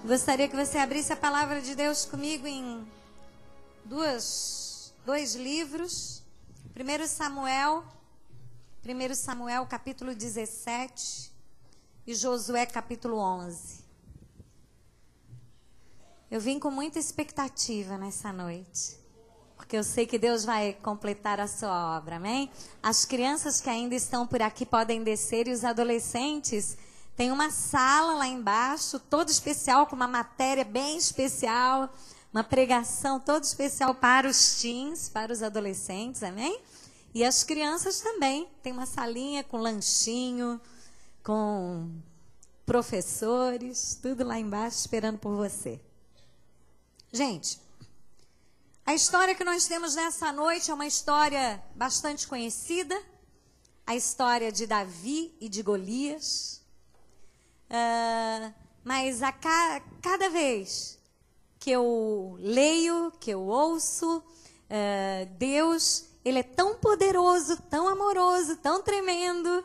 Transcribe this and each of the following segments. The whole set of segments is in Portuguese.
Gostaria que você abrisse a palavra de Deus comigo em dois livros. 1 Samuel capítulo 17 e Josué capítulo 11. Eu vim com muita expectativa nessa noite, porque eu sei que Deus vai completar a sua obra, amém? As crianças que ainda estão por aqui podem descer e os adolescentes... Tem uma sala lá embaixo, toda especial, com uma matéria bem especial, uma pregação toda especial para os teens, para os adolescentes, amém? E as crianças também. Tem uma salinha com lanchinho, com professores, tudo lá embaixo esperando por você. Gente, a história que nós temos nessa noite é uma história bastante conhecida, a história de Davi e de Golias. Mas cada vez que eu leio, que eu ouço, Deus, Ele é tão poderoso, tão amoroso, tão tremendo,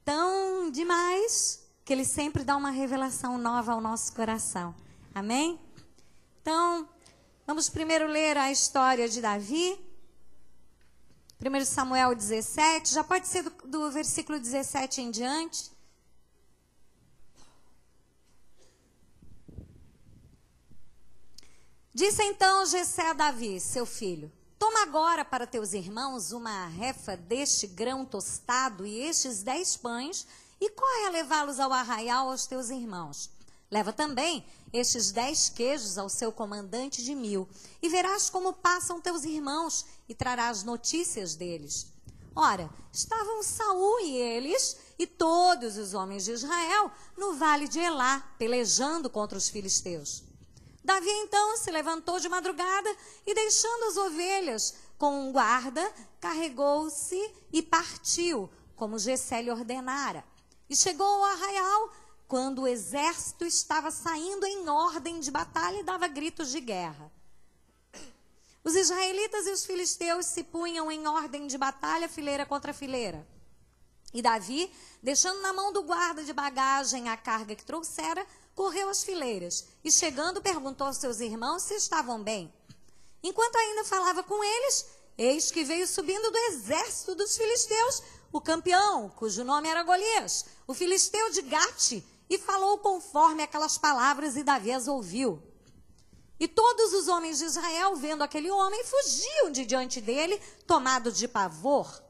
tão demais, que Ele sempre dá uma revelação nova ao nosso coração. Amém? Então, vamos primeiro ler a história de Davi. 1 Samuel 17, já pode ser do versículo 17 em diante. Disse então Jessé a Davi, seu filho: toma agora para teus irmãos uma refa deste grão tostado e estes 10 pães, e corre a levá-los ao arraial aos teus irmãos. Leva também estes 10 queijos ao seu comandante de 1000, e verás como passam teus irmãos, e trarás notícias deles. Ora, estavam Saul e eles, e todos os homens de Israel, no vale de Elá, pelejando contra os filisteus. Davi então se levantou de madrugada e, deixando as ovelhas com um guarda, carregou-se e partiu, como Jessé lhe ordenara. E chegou ao arraial, quando o exército estava saindo em ordem de batalha e dava gritos de guerra. Os israelitas e os filisteus se punham em ordem de batalha, fileira contra fileira. E Davi, deixando na mão do guarda de bagagem a carga que trouxera, correu às fileiras e, chegando, perguntou aos seus irmãos se estavam bem. Enquanto ainda falava com eles, eis que veio subindo do exército dos filisteus o campeão, cujo nome era Golias, o filisteu de Gate, e falou conforme aquelas palavras, e Davi as ouviu. E todos os homens de Israel, vendo aquele homem, fugiam de diante dele, tomados de pavor.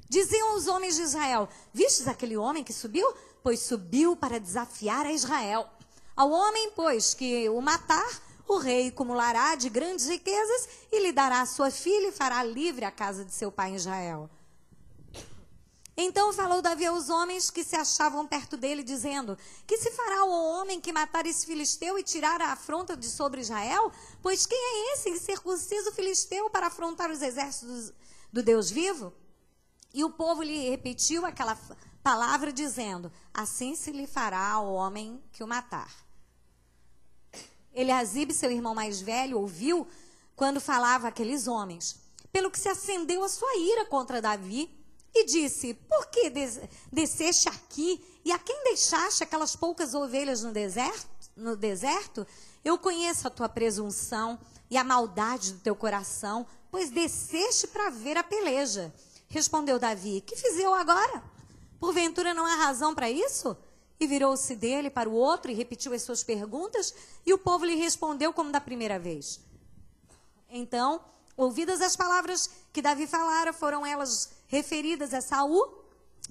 Diziam os homens de Israel: vistes aquele homem que subiu? Pois subiu para desafiar a Israel. Ao homem, pois, que o matar, o rei acumulará de grandes riquezas e lhe dará a sua filha e fará livre a casa de seu pai em Israel. Então falou Davi aos homens que se achavam perto dele, dizendo: que se fará ao homem que matar esse filisteu e tirar a afronta de sobre Israel? Pois quem é esse incircunciso filisteu para afrontar os exércitos do Deus vivo? E o povo lhe repetiu aquela palavra, dizendo: assim se lhe fará ao homem que o matar. Eliasibe, seu irmão mais velho, ouviu quando falava aqueles homens, pelo que se acendeu a sua ira contra Davi, e disse: por que desceste aqui, e a quem deixaste aquelas poucas ovelhas no deserto? Eu conheço a tua presunção e a maldade do teu coração, pois desceste para ver a peleja. Respondeu Davi: que fiz eu agora? Porventura não há razão para isso? E virou-se dele para o outro e repetiu as suas perguntas, e o povo lhe respondeu como da primeira vez. Então, ouvidas as palavras que Davi falara, foram elas referidas a Saul,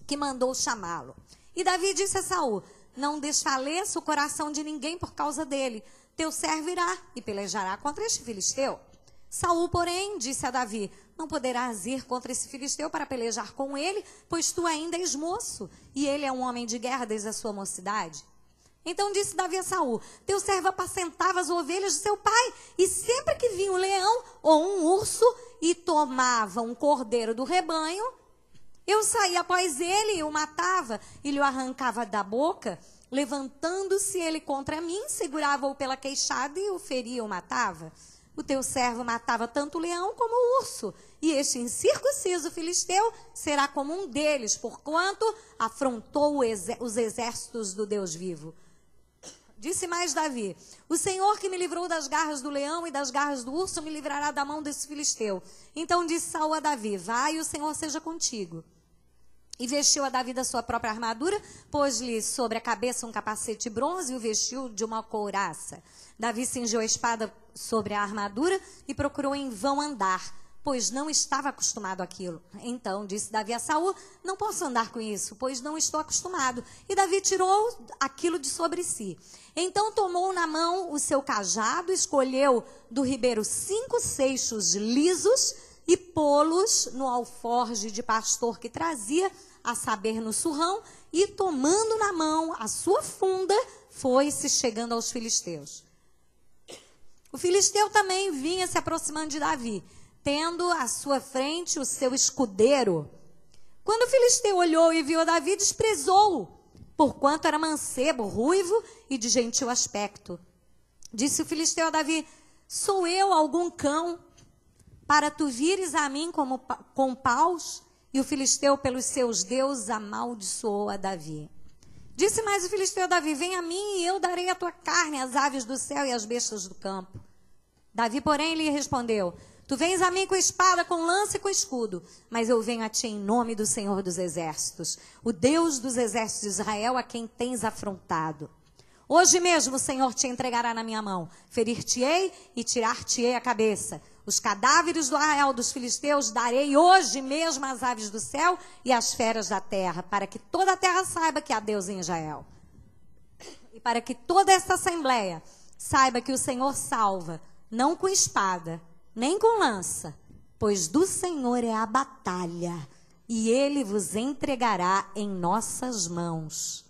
que mandou chamá-lo. E Davi disse a Saul: não desfaleça o coração de ninguém por causa dele. Teu servo irá e pelejará contra este filisteu. Saul, porém, disse a Davi: não poderás ir contra esse filisteu para pelejar com ele, pois tu ainda és moço, e ele é um homem de guerra desde a sua mocidade. Então disse Davi a Saul: teu servo apacentava as ovelhas de seu pai, e sempre que vinha um leão ou um urso e tomava um cordeiro do rebanho, eu saía após ele e o matava, e lhe o arrancava da boca. Levantando-se ele contra mim, segurava-o pela queixada e o feria ou matava. O teu servo matava tanto o leão como o urso, e este incircunciso filisteu será como um deles, porquanto afrontou os exércitos do Deus vivo. Disse mais Davi: o Senhor que me livrou das garras do leão e das garras do urso me livrará da mão desse filisteu. Então disse Saul a Davi: vai, o Senhor seja contigo. E vestiu a Davi da sua própria armadura, pôs-lhe sobre a cabeça um capacete de bronze e o vestiu de uma couraça. Davi cingiu a espada sobre a armadura e procurou em vão andar, pois não estava acostumado àquilo. Então disse Davi a Saul: não posso andar com isso, pois não estou acostumado. E Davi tirou aquilo de sobre si. Então tomou na mão o seu cajado, escolheu do ribeiro 5 seixos lisos e pô-los no alforje de pastor que trazia, a saber, no surrão, e tomando na mão a sua funda, foi-se chegando aos filisteus. O filisteu também vinha se aproximando de Davi, tendo à sua frente o seu escudeiro. Quando o filisteu olhou e viu Davi, desprezou-o, porquanto era mancebo, ruivo e de gentil aspecto. Disse o filisteu a Davi: sou eu algum cão, para tu vires a mim com paus? E o filisteu, pelos seus deuses, amaldiçoou a Davi. Disse mais o filisteu a Davi: vem a mim e eu darei a tua carne às aves do céu e às bestas do campo. Davi, porém, lhe respondeu: tu vens a mim com espada, com lança e com escudo, mas eu venho a ti em nome do Senhor dos exércitos, o Deus dos exércitos de Israel, a quem tens afrontado. Hoje mesmo o Senhor te entregará na minha mão, ferir-te-ei e tirar-te-ei a cabeça. Os cadáveres do arraial dos filisteus darei hoje mesmo às aves do céu e às feras da terra, para que toda a terra saiba que há Deus em Israel. E para que toda esta assembleia saiba que o Senhor salva, não com espada, nem com lança, pois do Senhor é a batalha, e ele vos entregará em nossas mãos.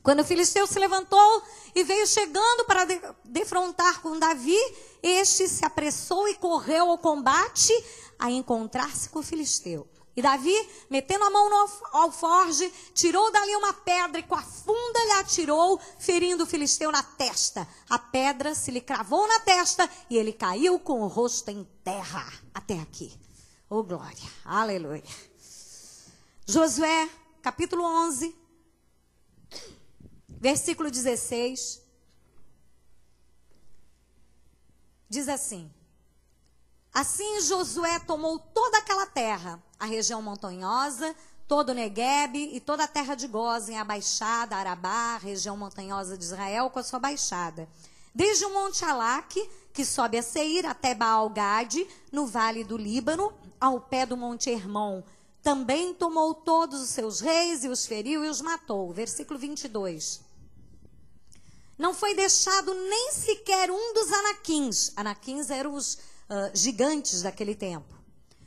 Quando o filisteu se levantou e veio chegando para defrontar com Davi, este se apressou e correu ao combate a encontrar-se com o filisteu. E Davi, metendo a mão no alforje, tirou dali uma pedra e com a funda lhe atirou, ferindo o filisteu na testa. A pedra se lhe cravou na testa e ele caiu com o rosto em terra. Até aqui. Oh, glória. Aleluia. Josué, capítulo 11, versículo 16. Diz assim: assim Josué tomou toda aquela terra, a região montanhosa, todo o Neguebe e toda a terra de Gósen, a baixada, a Arabá, a região montanhosa de Israel com a sua baixada. Desde o monte Alaque, que sobe a Seir, até Baal-Gade, no vale do Líbano, ao pé do monte Hermon. Também tomou todos os seus reis e os feriu e os matou. Versículo 22. Não foi deixado nem sequer um dos anaquins. Anaquins eram os gigantes daquele tempo.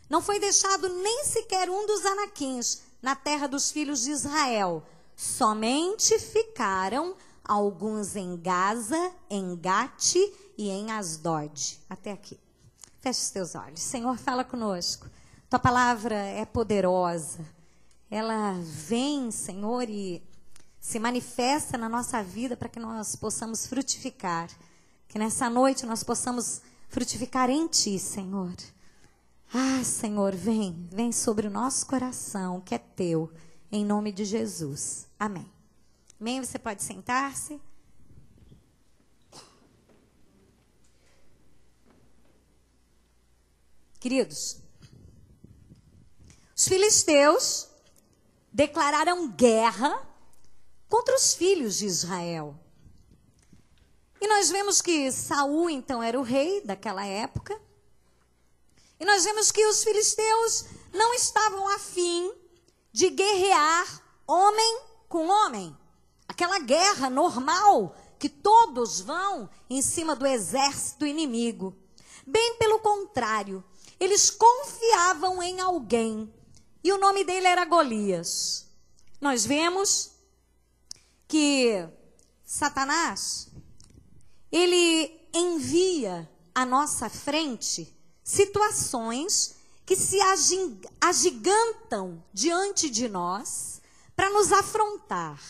Não foi deixado nem sequer um dos anaquins na terra dos filhos de Israel. Somente ficaram alguns em Gaza, em Gate e em Asdod. Até aqui. Feche os teus olhos. Senhor, fala conosco. Tua palavra é poderosa. Ela vem, Senhor, e se manifesta na nossa vida para que nós possamos frutificar. Que nessa noite nós possamos frutificar em Ti, Senhor. Ah, Senhor, vem sobre o nosso coração, que é Teu, em nome de Jesus. Amém. Amém? Você pode sentar-se. Queridos, os filisteus declararam guerra contra os filhos de Israel. E nós vemos que Saul, então, era o rei daquela época. E nós vemos que os filisteus não estavam afim de guerrear homem com homem. Aquela guerra normal que todos vão em cima do exército inimigo. Bem pelo contrário, eles confiavam em alguém. E o nome dele era Golias. Nós vemos que Satanás, ele envia à nossa frente situações que se agigantam diante de nós para nos afrontar.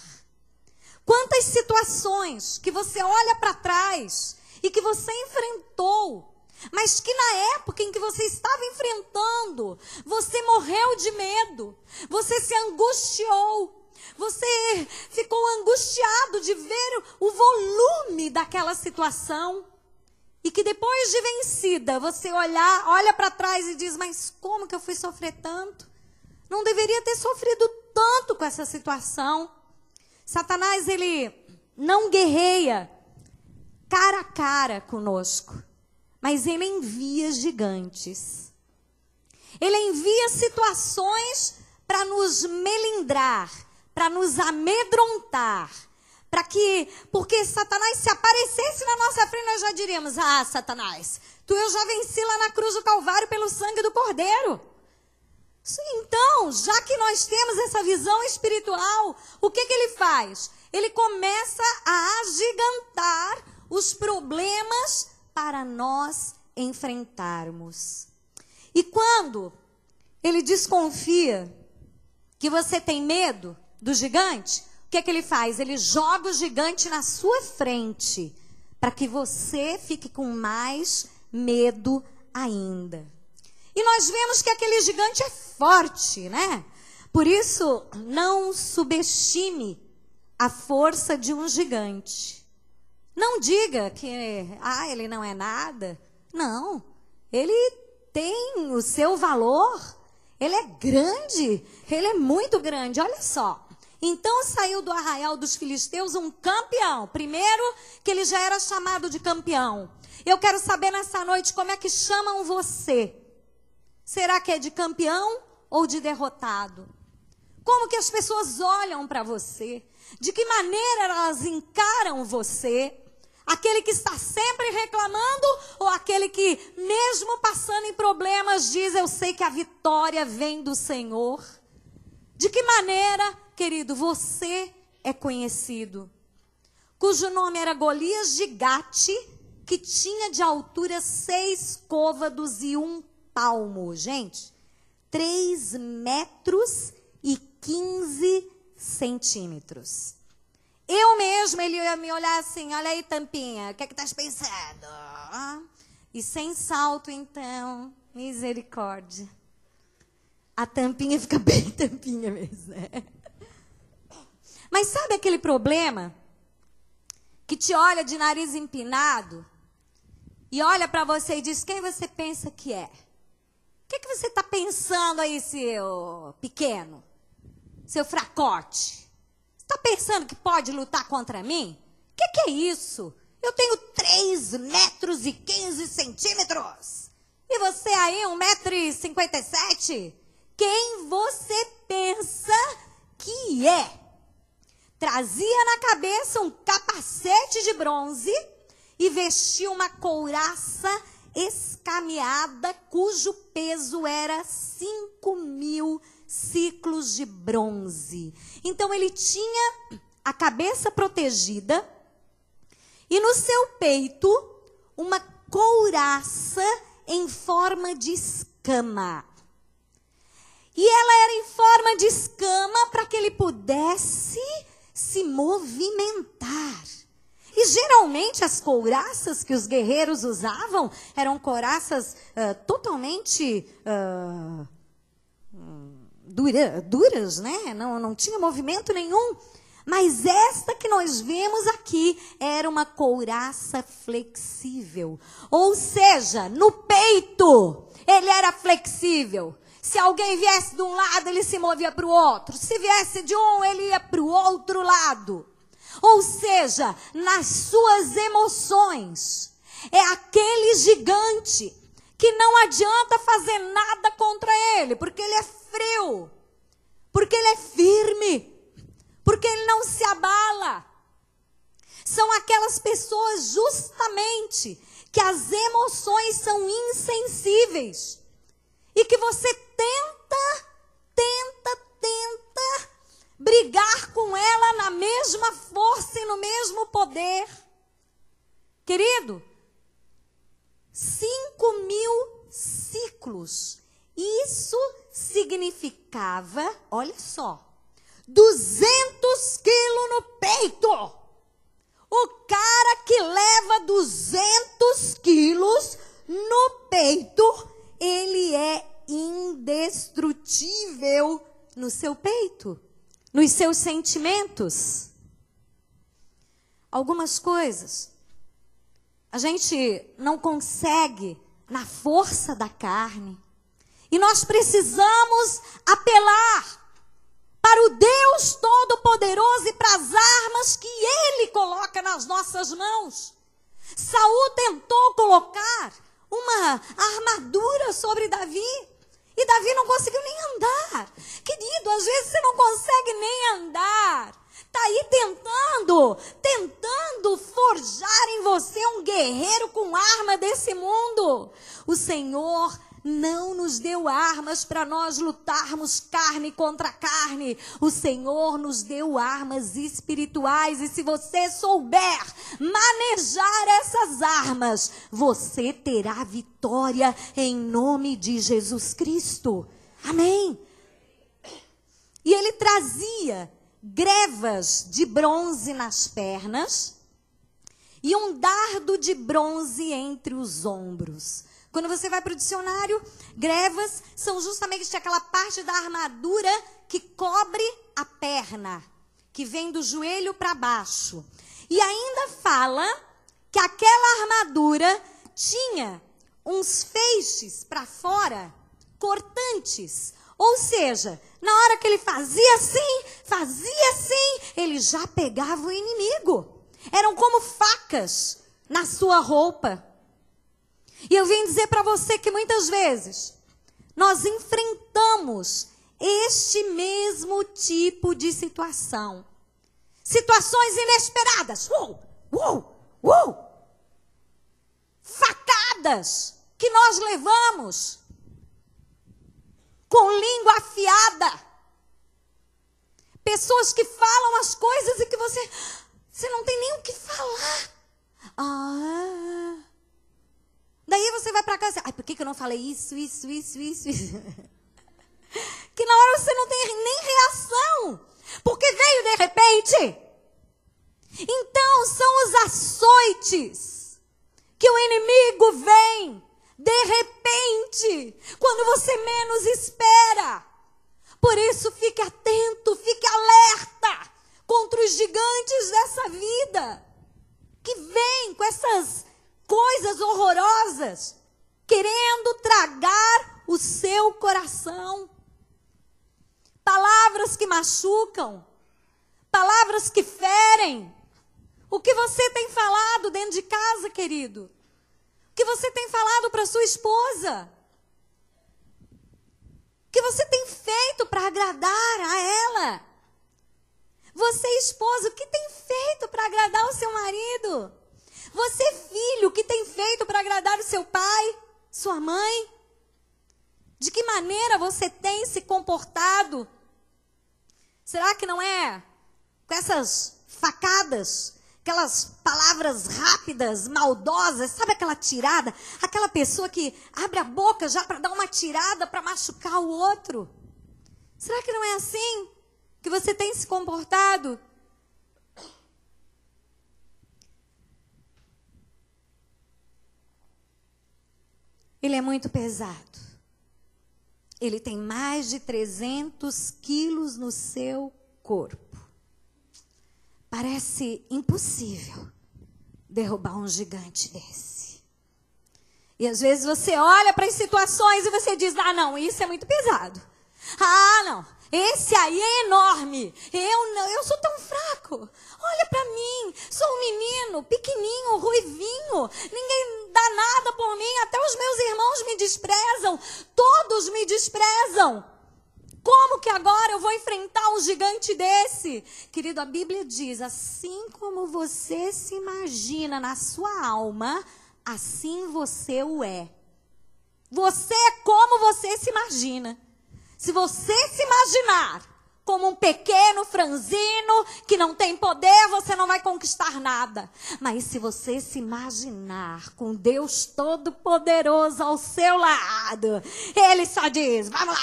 Quantas situações que você olha para trás e que você enfrentou, mas que na época em que você estava enfrentando, você morreu de medo, você se angustiou, Você ficou angustiado de ver o volume daquela situação. E que depois de vencida, você olha para trás e diz, mas como que eu fui sofrer tanto? Não deveria ter sofrido tanto com essa situação. Satanás, ele não guerreia cara a cara conosco, mas ele envia gigantes. Ele envia situações para nos melindrar, para nos amedrontar, porque Satanás, se aparecesse na nossa frente, nós já diríamos, ah, Satanás, eu já venci lá na cruz do Calvário pelo sangue do Cordeiro. Então, já que nós temos essa visão espiritual, o que ele faz? Ele começa a agigantar os problemas para nós enfrentarmos. E quando ele desconfia que você tem medo do gigante, o que ele faz? Ele joga o gigante na sua frente, para que você fique com mais medo ainda. E nós vemos que aquele gigante é forte, né? Por isso, não subestime a força de um gigante. Não diga que, ele não é nada. Não, ele tem o seu valor. Ele é grande, ele é muito grande. Olha só. Então saiu do arraial dos filisteus um campeão. Primeiro, que ele já era chamado de campeão. Eu quero saber nessa noite como é que chamam você. Será que é de campeão ou de derrotado? Como que as pessoas olham para você? De que maneira elas encaram você? Aquele que está sempre reclamando ou aquele que, mesmo passando em problemas, diz, eu sei que a vitória vem do Senhor? De que maneira, querido, você é conhecido? Cujo nome era Golias de Gate, que tinha de altura 6 côvados e 1 palmo. Gente, 3 metros e 15 centímetros. Eu mesmo, ele ia me olhar assim, olha aí, tampinha, o que é que estás pensando? E sem salto, então, misericórdia. A tampinha fica bem tampinha mesmo, né? Mas sabe aquele problema que te olha de nariz empinado e olha para você e diz, quem você pensa que é? O que você está pensando aí, seu pequeno? Seu fracote? Está pensando que pode lutar contra mim? O que é isso? Eu tenho 3 metros e 15 centímetros. E você aí, 1,57 m? Quem você pensa que é? Trazia na cabeça um capacete de bronze e vestia uma couraça escameada, cujo peso era 5.000 ciclos de bronze. Então ele tinha a cabeça protegida e no seu peito uma couraça em forma de escama. E ela era em forma de escama para que ele pudesse se movimentar. E geralmente as couraças que os guerreiros usavam eram couraças totalmente duras, né? Não tinha movimento nenhum. Mas esta que nós vemos aqui era uma couraça flexível. Ou seja, no peito ele era flexível. Se alguém viesse de um lado, ele se movia para o outro. Se viesse de um, ele ia para o outro lado. Ou seja, nas suas emoções, é aquele gigante que não adianta fazer nada contra ele, porque ele é frio, porque ele é firme, porque ele não se abala. São aquelas pessoas justamente que as emoções são insensíveis e que você tenta brigar com ela na mesma força e no mesmo poder. Querido, 5.000 ciclos. Isso significava, olha só, 200 quilos no peito. O cara que leva 200 quilos no peito, ele é indestrutível no seu peito. nos seus sentimentos. Algumas coisas a gente não consegue na força da carne. E nós precisamos apelar para o Deus Todo-Poderoso e para as armas que Ele coloca nas nossas mãos. Saul tentou colocar uma armadura sobre Davi. E Davi não conseguiu nem andar. Querido, às vezes você não consegue nem andar. Está aí tentando forjar em você um guerreiro com arma desse mundo. O Senhor não nos deu armas para nós lutarmos carne contra carne. O Senhor nos deu armas espirituais. E se você souber manejar essas armas, você terá vitória em nome de Jesus Cristo. Amém? E ele trazia grevas de bronze nas pernas e um dardo de bronze entre os ombros. Quando você vai para o dicionário, grevas são justamente aquela parte da armadura que cobre a perna, que vem do joelho para baixo. E ainda fala que aquela armadura tinha uns feixes para fora, cortantes. Ou seja, na hora que ele fazia assim, ele já pegava o inimigo. Eram como facas na sua roupa. E eu vim dizer para você que muitas vezes nós enfrentamos este mesmo tipo de situação. Situações inesperadas. Facadas que nós levamos com língua afiada. Pessoas que falam as coisas e que você não tem nem o que falar. Daí você vai para casa, por que eu não falei isso? Que na hora você não tem nem reação, porque veio de repente. Então são os açoites que o inimigo vem de repente, quando você menos espera. Por isso fique atento, fique alerta contra os gigantes dessa vida, que vêm com essas coisas horrorosas, querendo tragar o seu coração. Palavras que machucam, palavras que ferem. O que você tem falado dentro de casa, querido? O que você tem falado para sua esposa? O que você tem feito para agradar a ela? Você, esposa, o que tem feito para agradar o seu marido? Você, filho, o que tem feito para agradar o seu pai, sua mãe? De que maneira você tem se comportado? Será que não é com essas facadas, aquelas palavras rápidas, maldosas, sabe aquela tirada? Aquela pessoa que abre a boca já para dar uma tirada, para machucar o outro? Será que não é assim que você tem se comportado? Ele é muito pesado. Ele tem mais de 300 quilos no seu corpo. Parece impossível derrubar um gigante desse. E às vezes você olha para as situações e você diz, não, isso é muito pesado. Não, esse aí é enorme. Eu sou tão fraco. Olha para mim, sou um menino, pequenininho, ruivinho. Ninguém dá nada por mim, até os meus irmãos me desprezam. Todos me desprezam. Como que agora eu vou enfrentar um gigante desse? Querido, a Bíblia diz, assim como você se imagina na sua alma, assim você o é. Você é como você se imagina. Se você se imaginar como um pequeno franzino que não tem poder, você não vai conquistar nada. Mas se você se imaginar com Deus Todo-Poderoso ao seu lado, Ele só diz, vamos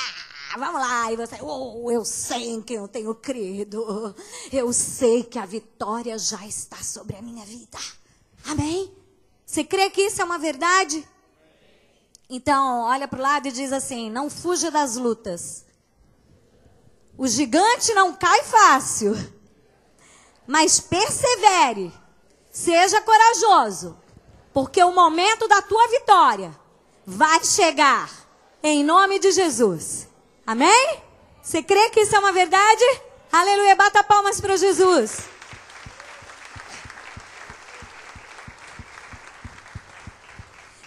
lá. E você, eu sei em quem eu tenho crido. Eu sei que a vitória já está sobre a minha vida. Amém? Você crê que isso é uma verdade? Então, olha para o lado e diz assim, não fuja das lutas. O gigante não cai fácil. Mas persevere. Seja corajoso. Porque o momento da tua vitória vai chegar. Em nome de Jesus. Amém? Você crê que isso é uma verdade? Aleluia. Bata palmas para Jesus.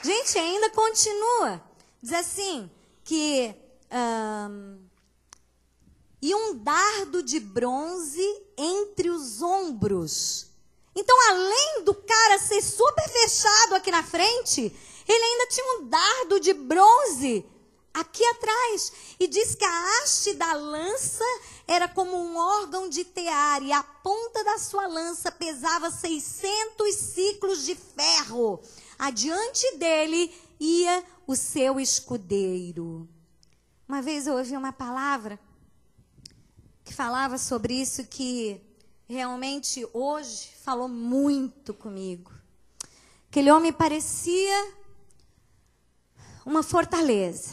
Gente, ainda continua. Diz assim, que... e um dardo de bronze entre os ombros. Então, além do cara ser super fechado aqui na frente, ele ainda tinha um dardo de bronze aqui atrás. E diz que a haste da lança era como um órgão de tear, e a ponta da sua lança pesava 600 ciclos de ferro. Adiante dele ia o seu escudeiro. Uma vez eu ouvi uma palavra que falava sobre isso, que realmente hoje falou muito comigo. Aquele homem parecia uma fortaleza.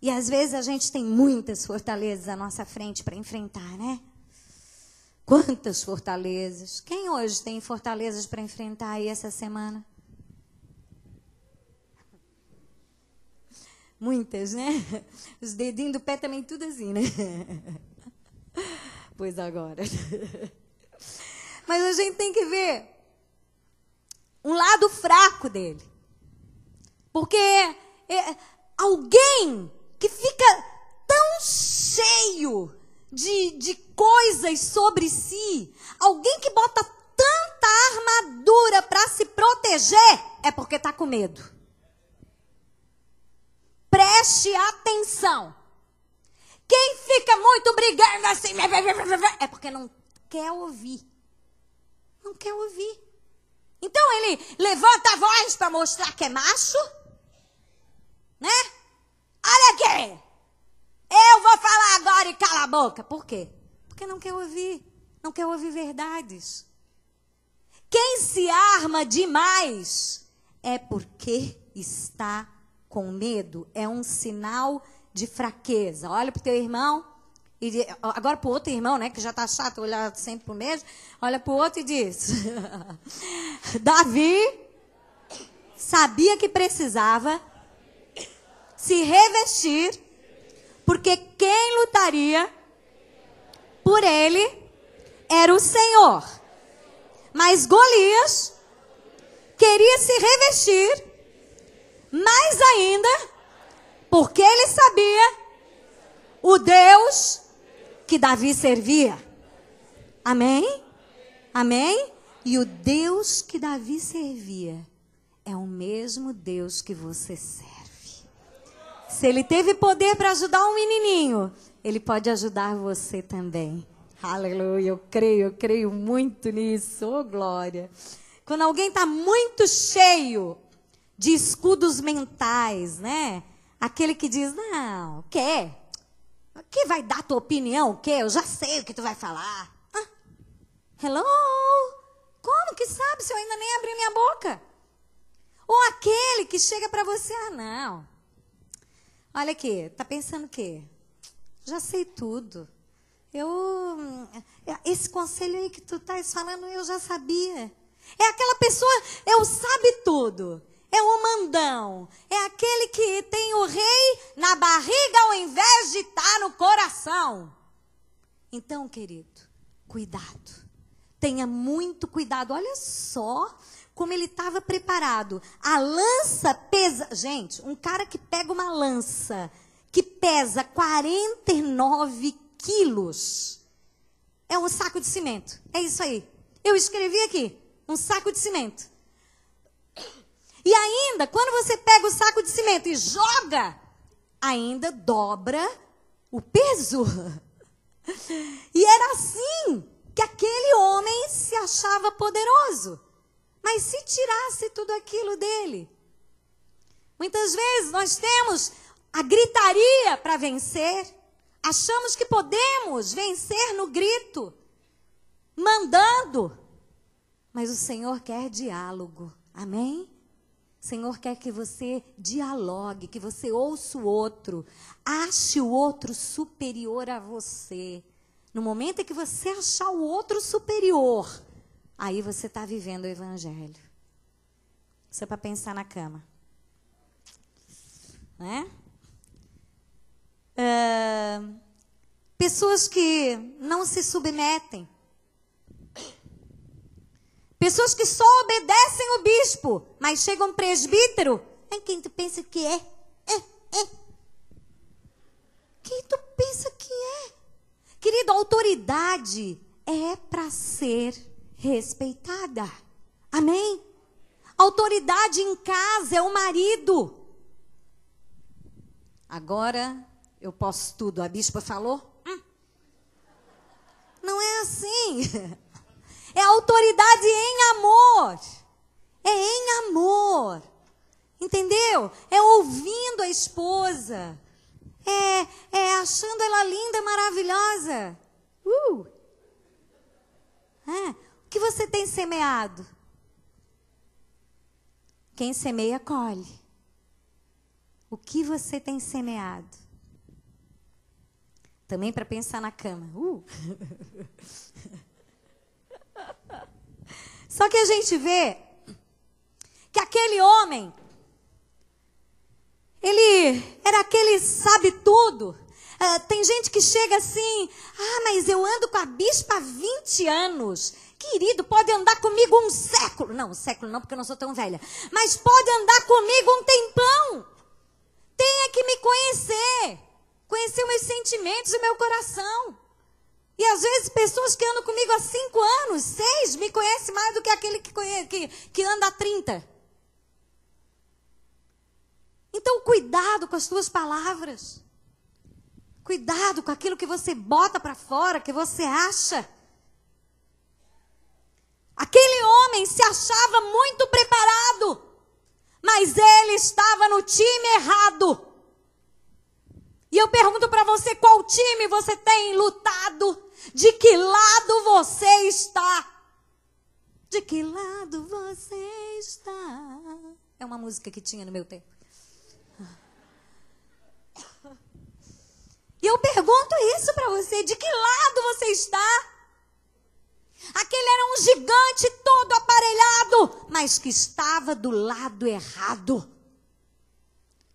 E às vezes a gente tem muitas fortalezas à nossa frente para enfrentar, né? Quantas fortalezas. Quem hoje tem fortalezas para enfrentar aí essa semana? Muitas, né? Os dedinhos do pé também tudo assim, né? Pois agora. Mas a gente tem que ver um lado fraco dele. Porque alguém que fica tão cheio de coisas sobre si, alguém que bota tanta armadura para se proteger, é porque está com medo. Preste atenção. Quem fica muito brigando assim, é porque não quer ouvir. Não quer ouvir. Então ele levanta a voz para mostrar que é macho, né? Olha aqui, eu vou falar agora e cala a boca. Por quê? Porque não quer ouvir. Não quer ouvir verdades. Quem se arma demais é porque está com medo. É um sinal de fraqueza. Olha para o teu irmão, agora para o outro irmão, né, que já está chato olhar sempre para o mesmo, olha para o outro e diz: Davi sabia que precisava se revestir, porque quem lutaria por ele era o Senhor. Mas Golias queria se revestir mais ainda, porque ele sabia o Deus que Davi servia. Amém? Amém? E o Deus que Davi servia é o mesmo Deus que você serve. Se ele teve poder para ajudar um menininho, ele pode ajudar você também. Aleluia, eu creio muito nisso. Oh, glória. Quando alguém está muito cheio de escudos mentais, né? Aquele que diz, não, o quê? O que vai dar tua opinião? O quê? Eu já sei o que tu vai falar. Ah, hello? Como que sabe se eu ainda nem abri minha boca? Ou aquele que chega para você, não. Olha aqui, tá pensando o quê? Já sei tudo. Esse conselho aí que tu estás falando, eu já sabia. É aquela pessoa, eu sabe tudo. É o mandão. É aquele que tem o rei na barriga ao invés de estar no coração. Então, querido, cuidado. Tenha muito cuidado. Olha só como ele estava preparado. A lança pesa... Gente, um cara que pega uma lança que pesa 49 quilos. É um saco de cimento. É isso aí. Eu escrevi aqui. Um saco de cimento. E ainda, quando você pega o saco de cimento e joga, ainda dobra o peso. E era assim que aquele homem se achava poderoso. Mas se tirasse tudo aquilo dele? Muitas vezes nós temos a gritaria para vencer. Achamos que podemos vencer no grito, mandando. Mas o Senhor quer diálogo. Amém? O Senhor quer que você dialogue, que você ouça o outro, ache o outro superior a você. No momento em que você achar o outro superior, aí você está vivendo o Evangelho. Isso é para pensar na cama. Né? Pessoas que não se submetem. Pessoas que só obedecem o bispo, mas chega um presbítero. Quem tu pensa que é? Quem tu pensa que é? Querido, a autoridade é para ser respeitada. Amém? A autoridade em casa é o marido. Agora eu posso tudo. A bispa falou? Não é assim. É autoridade em amor. É em amor. Entendeu? É ouvindo a esposa. É achando ela linda, maravilhosa. O que você tem semeado? Quem semeia, colhe. O que você tem semeado? Também para pensar na cama. Só que a gente vê que aquele homem, ele era aquele sabe tudo. Tem gente que chega assim, mas eu ando com a bispa há 20 anos. Querido, pode andar comigo um século. Não, um século não, porque eu não sou tão velha. Mas pode andar comigo um tempão. Tem que me conhecer. Conhecer meus sentimentos e meu coração. E às vezes pessoas que andam comigo há 5 anos, 6, me conhecem mais do que aquele que anda há 30. Então, cuidado com as tuas palavras. Cuidado com aquilo que você bota para fora, que você acha. Aquele homem se achava muito preparado, mas ele estava no time errado. E eu pergunto para você, qual time você tem lutado? De que lado você está? De que lado você está? É uma música que tinha no meu tempo. E eu pergunto isso para você, de que lado você está? Aquele era um gigante todo aparelhado, mas que estava do lado errado.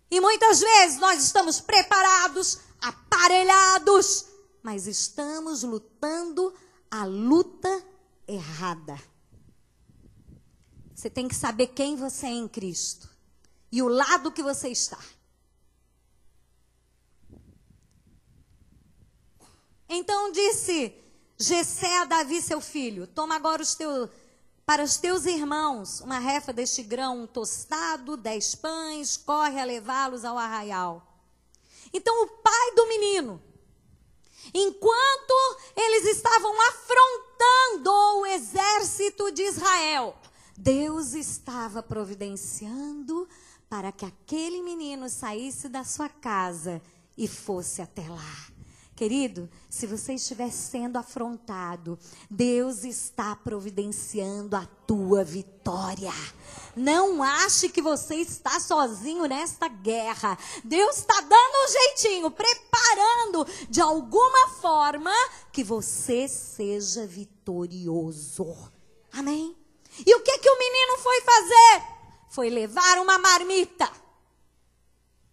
E muitas vezes nós estamos preparados, aparelhados, mas estamos lutando a luta errada. Você tem que saber quem você é em Cristo e o lado que você está. Então disse Jessé a Davi, seu filho: toma agora para os teus irmãos uma refa deste grão tostado, 10 pães, corre a levá-los ao arraial. Então o pai do menino, enquanto eles estavam afrontando o exército de Israel, Deus estava providenciando para que aquele menino saísse da sua casa e fosse até lá. Querido, se você estiver sendo afrontado, Deus está providenciando a tua vitória. Não ache que você está sozinho nesta guerra. Deus está dando um jeitinho, preparando de alguma forma que você seja vitorioso. Amém? E o que o menino foi fazer? Foi levar uma marmita.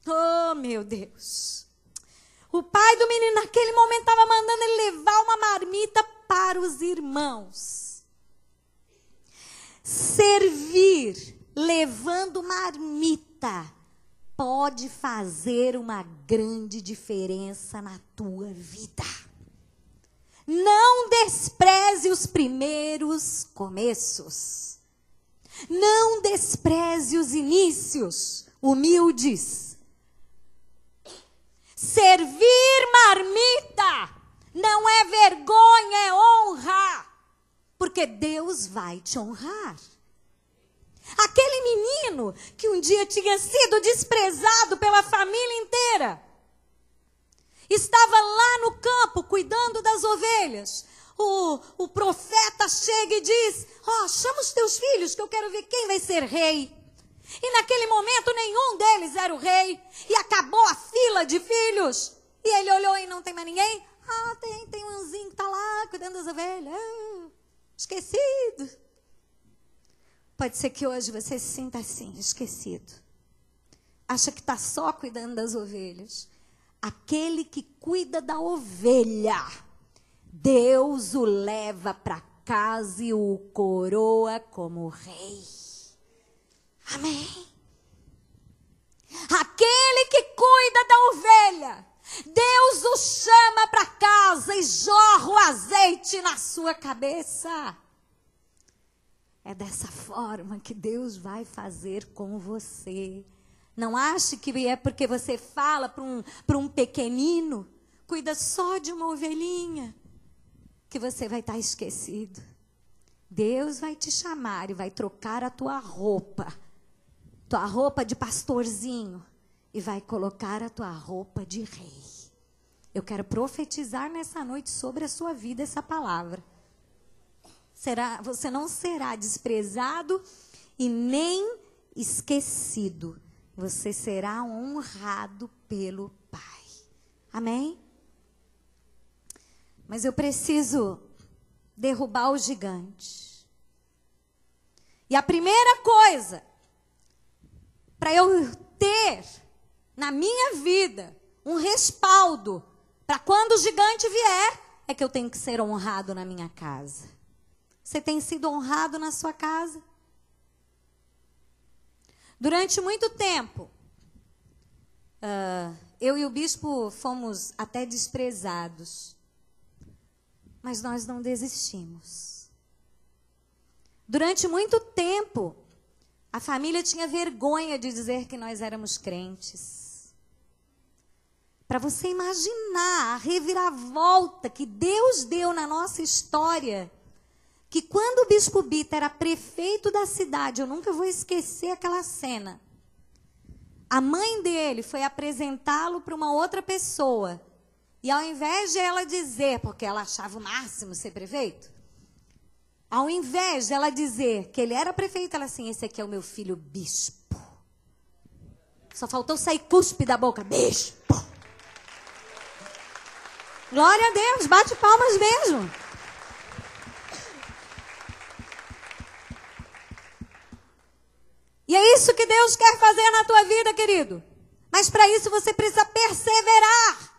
Oh, meu Deus! O pai do menino, naquele momento, estava mandando ele levar uma marmita para os irmãos. Servir, levando marmita, pode fazer uma grande diferença na tua vida. Não despreze os primeiros começos. Não despreze os inícios humildes. Servir marmita não é vergonha, é honra. Porque Deus vai te honrar. Aquele menino que um dia tinha sido desprezado pela família inteira, estava lá no campo cuidando das ovelhas. O profeta chega e diz: chama os teus filhos que eu quero ver quem vai ser rei. E naquele momento nenhum deles era o rei. E acabou a fila de filhos. E ele olhou e não tem mais ninguém? Ah, tem um anzinho que está lá cuidando das ovelhas. Esquecido. Pode ser que hoje você se sinta assim, esquecido. Acha que está só cuidando das ovelhas. Aquele que cuida da ovelha, Deus o leva para casa e o coroa como rei. Amém? Aquele que cuida da ovelha, Deus o chama para casa e jorra o azeite na sua cabeça. É dessa forma que Deus vai fazer com você. Não ache que é porque você fala para um pequenino, cuida só de uma ovelhinha, que você vai estar esquecido. Deus vai te chamar e vai trocar a tua roupa de pastorzinho, e vai colocar a tua roupa de rei. Eu quero profetizar nessa noite sobre a sua vida essa palavra. Você não será desprezado e nem esquecido. Você será honrado pelo Pai. Amém? Mas eu preciso derrubar o gigante. E a primeira coisa, para eu ter na minha vida um respaldo, para quando o gigante vier, é que eu tenho que ser honrado na minha casa. Você tem sido honrado na sua casa? Durante muito tempo, eu e o bispo fomos até desprezados. Mas nós não desistimos. Durante muito tempo, a família tinha vergonha de dizer que nós éramos crentes. Para você imaginar a reviravolta que Deus deu na nossa história, que quando o bispo Bita era prefeito da cidade, eu nunca vou esquecer aquela cena. A mãe dele foi apresentá-lo para uma outra pessoa. E ao invés de ela dizer, porque ela achava o máximo ser prefeito, ao invés de ela dizer que ele era prefeito, ela assim, esse aqui é o meu filho bispo. Só faltou sair cuspe da boca, bispo. Glória a Deus, bate palmas mesmo. E é isso que Deus quer fazer na tua vida, querido. Mas para isso você precisa perseverar.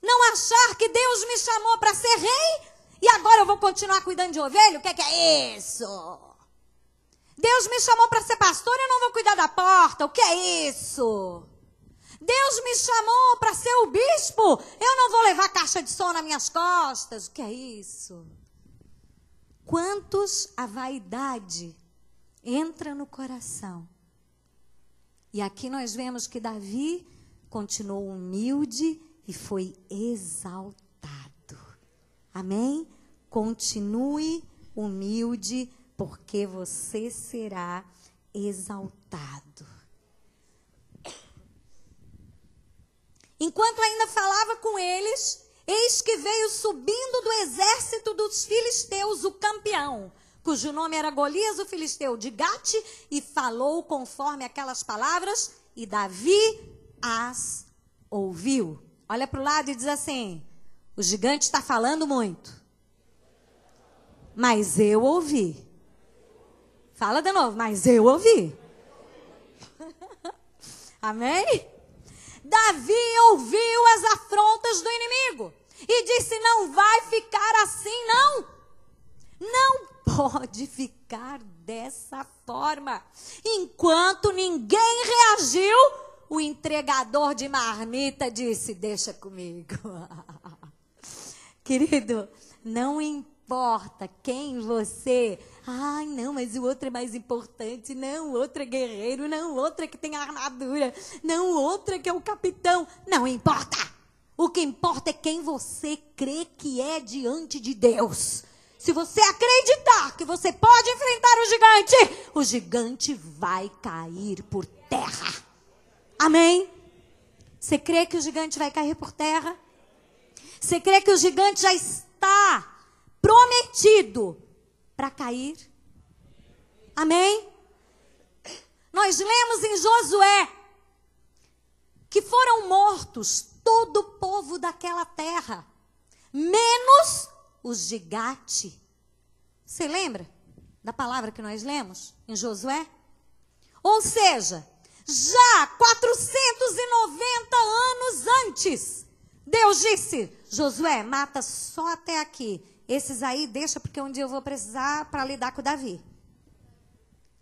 Não achar que Deus me chamou para ser rei e agora eu vou continuar cuidando de ovelha. O que é isso? Deus me chamou para ser pastor e eu não vou cuidar da porta. O que é isso? Deus me chamou para ser o bispo. Eu não vou levar caixa de som nas minhas costas. O que é isso? Quantos a vaidade entra no coração? E aqui nós vemos que Davi continuou humilde e foi exaltado. Amém? Continue humilde, porque você será exaltado. Enquanto ainda falava com eles, eis que veio subindo do exército dos filisteus o campeão, cujo nome era Golias, o filisteu de Gate, e falou conforme aquelas palavras, e Davi as ouviu. Olha para o lado e diz assim, o gigante está falando muito, mas eu ouvi. Fala de novo, mas eu ouvi. Amém? Davi ouviu as afrontas do inimigo e disse, não vai ficar assim não. Não pode ficar dessa forma. Enquanto ninguém reagiu, o entregador de marmita disse, deixa comigo. Querido, não importa quem você... Ai, não, mas o outro é mais importante. Não, o outro é guerreiro. Não, o outro é que tem armadura. Não, o outro é que é o capitão. Não importa. O que importa é quem você crê que é diante de Deus. Se você acreditar que você pode enfrentar o gigante vai cair por terra. Amém? Você crê que o gigante vai cair por terra? Você crê que o gigante já está prometido para cair? Amém? Nós nós lemos em Josué que foram mortos todo o povo daquela terra, menos os de Gate. Você lembra da palavra que nós lemos em Josué? Ou seja, já 490 anos antes, Deus disse: Josué, mata só até aqui. Esses aí deixa, porque um dia eu vou precisar para lidar com Davi.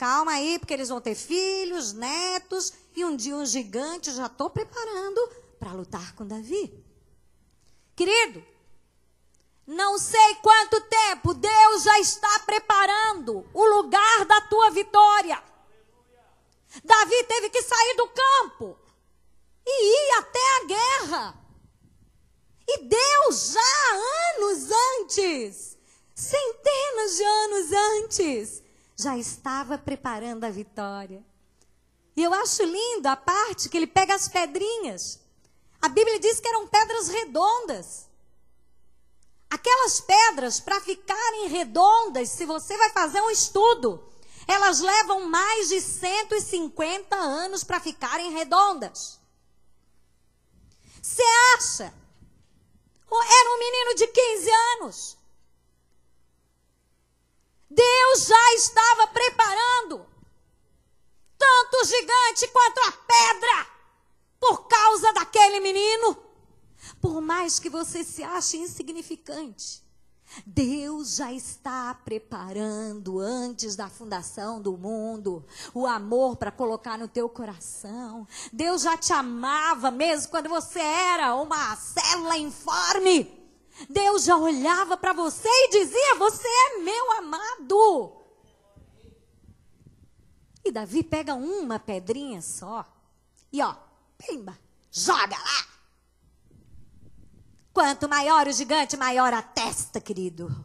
Calma aí, porque eles vão ter filhos, netos, e um dia um gigante, já estou preparando para lutar com Davi. Querido, não sei quanto tempo Deus já está preparando o lugar da tua vitória. Davi teve que sair do campo e ir até a guerra. E Deus já anos antes, centenas de anos antes, já estava preparando a vitória. E eu acho lindo a parte que ele pega as pedrinhas. A Bíblia diz que eram pedras redondas. Aquelas pedras, para ficarem redondas, se você vai fazer um estudo, elas levam mais de 150 anos para ficarem redondas. Você acha? Era um menino de 15 anos. Deus já estava preparando tanto o gigante quanto a pedra por causa daquele menino. Por mais que você se ache insignificante, Deus já está preparando antes da fundação do mundo o amor para colocar no teu coração. Deus já te amava mesmo quando você era uma célula informe. Deus já olhava para você e dizia: você é meu amado. E Davi pega uma pedrinha só e ó, pimba, joga lá. Quanto maior o gigante, maior a testa, querido.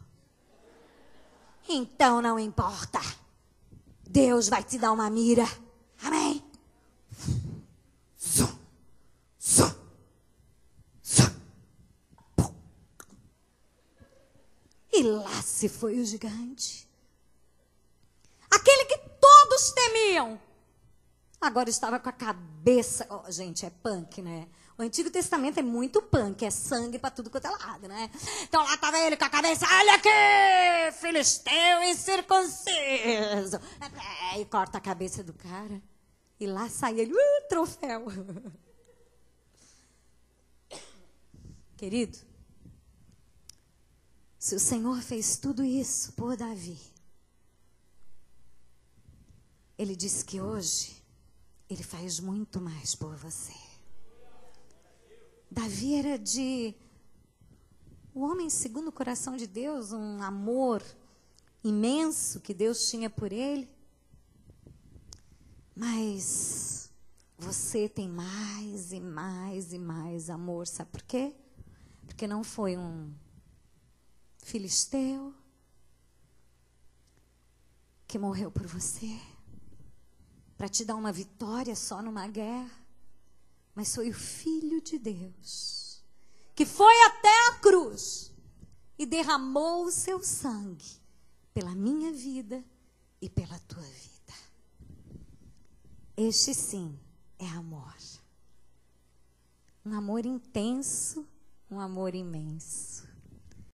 Então não importa. Deus vai te dar uma mira. Amém? E lá se foi o gigante. Aquele que todos temiam. Agora estava com a cabeça... Oh, gente, é punk, né? O Antigo Testamento é muito punk, é sangue para tudo quanto é lado, né? Então lá estava ele com a cabeça, olha aqui, filisteu incircunciso. E corta a cabeça do cara. E lá sai ele, troféu. Querido, se o Senhor fez tudo isso por Davi, Ele disse que hoje Ele faz muito mais por você. Davi era o homem segundo o coração de Deus, um amor imenso que Deus tinha por ele. Mas você tem mais e mais e mais amor, sabe por quê? Porque não foi um filisteu que morreu por você para te dar uma vitória só numa guerra. Mas foi o Filho de Deus, que foi até a cruz e derramou o seu sangue pela minha vida e pela tua vida. Este sim é amor. Um amor intenso, um amor imenso.